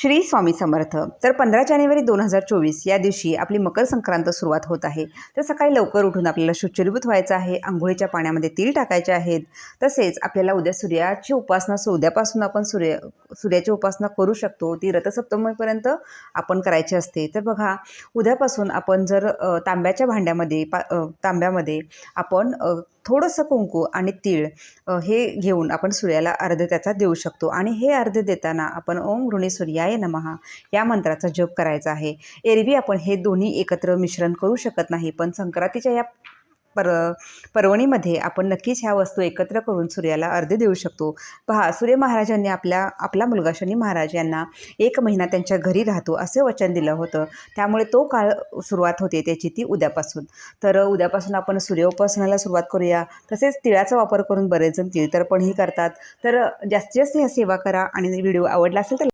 श्री स्वामी समर्थ। तर 15 जानेवारी 2024 या दिवशी आपली मकर संक्रांत सुरुवात होत आहे। तर सकाळी लवकर उठून आपल्याला शुचिर्भूत व्हायचं आहे, अंघोळीच्या पाण्यामध्ये तीळ टाकायचे आहेत। तसेच आपल्याला उद्या सूर्याची उपासना उद्यापासून आपण सूर्याची उपासना करू शकतो, ती रथसप्तमीपर्यंत आपण करायची असते। तर बघा, उद्यापासून आपण जर तांब्याच्या भांड्यामध्ये तांब्यामध्ये आपण थोडंसं कुंकू आणि तीळ हे घेऊन आपण सूर्याला अर्घ्य त्याचा देऊ शकतो। आणि हे अर्घ्य देताना आपण ओम ऋणी सूर्याय नमः या मंत्राचा जप करायचा आहे। एरवी आपण हे दोन्ही एकत्र मिश्रण करू शकत नाही, पण संक्रांतीच्या या पर्वणीमध्ये आपण नक्कीच ह्या वस्तू एकत्र करून सूर्याला अर्घ्य देऊ शकतो। पहा, सूर्य महाराजांनी आपला मुलगा शनी महाराज यांना 1 महिना त्यांच्या घरी राहतो असे वचन दिलं होतं। त्यामुळे तो काळ सुरुवात होते त्याची ती उद्यापासून। तर उद्यापासून आपण सूर्योपासनाला सुरुवात करूया। तसेच तिळाचा वापर करून बरेच जण तीळ तर्पणही करतात। तर जास्तीत जास्त ह्या सेवा करा आणि व्हिडिओ आवडला असेल तर